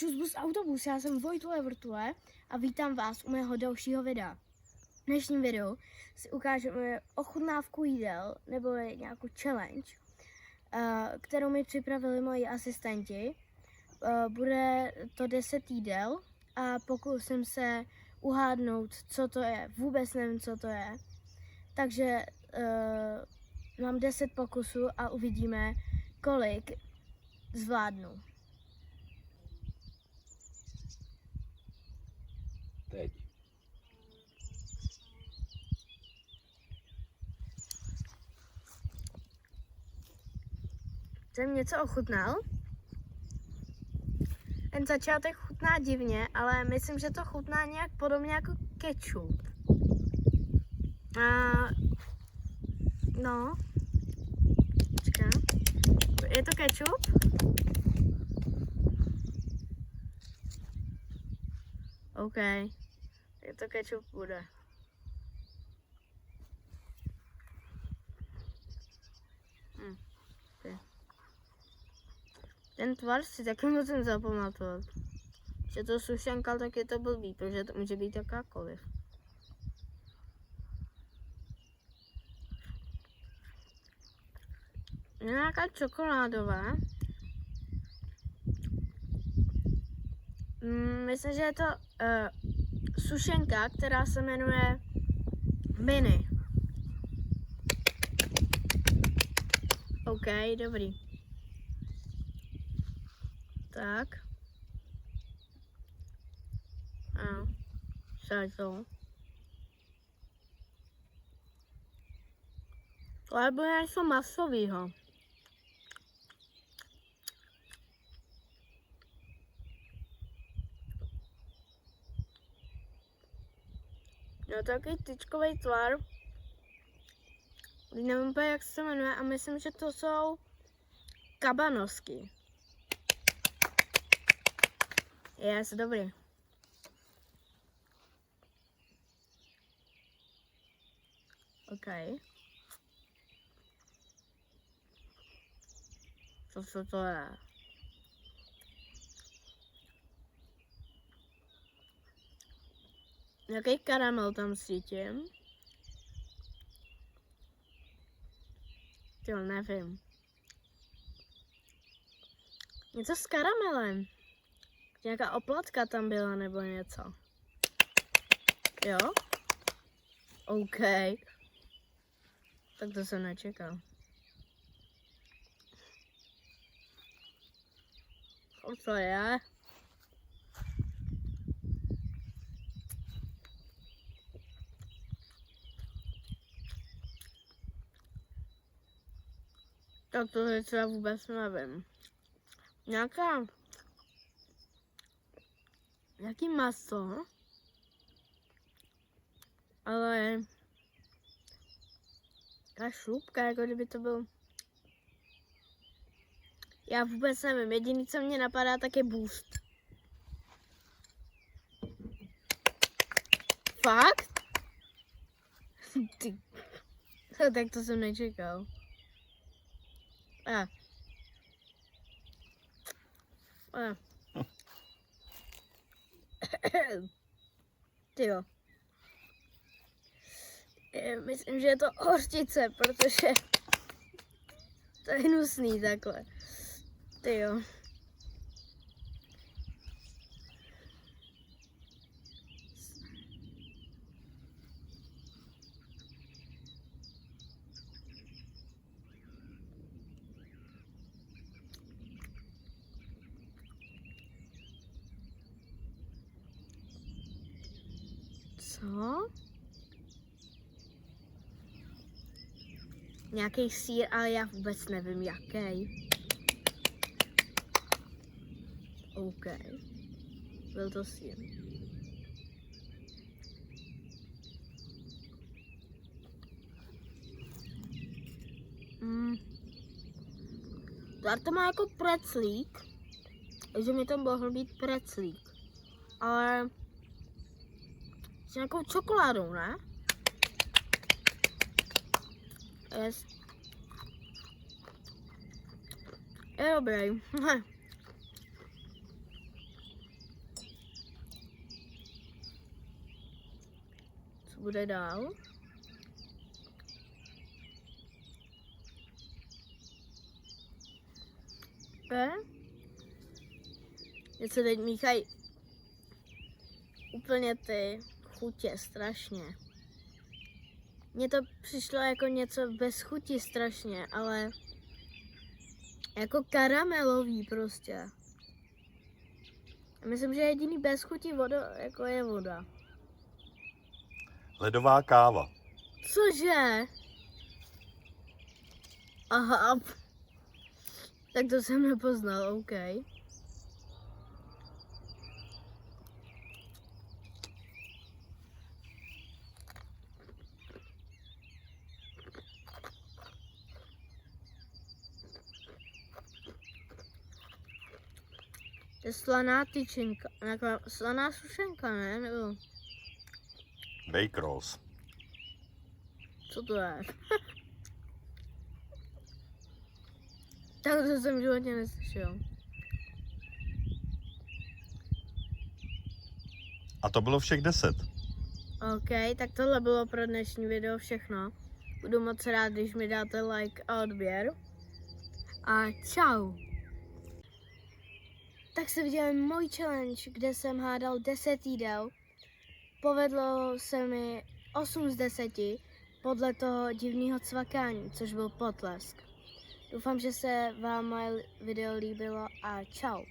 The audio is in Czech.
Čus bus autobus, já jsem Vojtule Vrtule a vítám vás u mého dalšího videa. V dnešním videu si ukážeme ochutnávku jídel nebo nějakou challenge, kterou mi připravili moji asistenti. Bude to 10 jídel a pokusím se uhádnout, co to je. Vůbec nevím, co to je. Takže mám 10 pokusů a uvidíme, kolik zvládnu. Teď. Jsem něco ochutnal. Ten začátek chutná divně, ale myslím, že to chutná nějak podobně jako kečup. No. Počkej. Je to kečup? OK. Je to kečup bude. Ten tvar si taky musím zapamatovat. Že to sušenka, tak je to blbý, protože to může být jakákoliv. Nějaká čokoládová. Myslím, že je to sušenka, která se jmenuje Mini. OK, dobrý. Tak. To. Ale bude něco masovýho. No takový tyčkový tvar. Nevím úplně, jak se jmenuje a myslím, že to jsou kabanosky. Yes, dobrý. OK. Co to je? Jaký karamel tam cítím? Jo, nevím. Něco s karamelem. Nějaká oplatka tam byla nebo něco. Jo? OK. Tak to jsem nečekal. Co je? Tak to je třeba vůbec nevím. Nějaký maso, ale ta šlupka, jako kdyby to byl. Já vůbec nevím, jediný, co mě napadá, tak je boost. Fakt? Ty. No, tak to jsem nečekal. Tyjo. Myslím, že je to hořčice, protože to je hnusný takhle. Tyjo. Co? Nějaký sýr, ale já vůbec nevím jaký. OK. Byl to sýr. Tvar to má jako preclík. Takže mi to mohl být preclík. Ale s nějakou čokoládou, ne? Yes. Je dobrý. bude dál. Mně se teď míchají úplně ty chutě strašně. Mně to přišlo jako něco bez chuti strašně, ale jako karamelový prostě. Myslím, že jediný bez chuti jako je voda. Ledová káva. Cože? Aha. Tak to jsem nepoznal, OK. To je slaná tyčinka, slaná sušenka, ne? Nebo Bake rolls. co to je? Tak to jsem v životě neslyšel. A to bylo všech 10. OK, tak tohle bylo pro dnešní video všechno. Budu moc rád, když mi dáte like a odběr. A čau. Tak se viděl můj challenge, kde jsem hádal 10 jídel. Povedlo se mi 8 z 10 podle toho divného cvakání, což byl potlesk. Doufám, že se vám moje video líbilo a čau.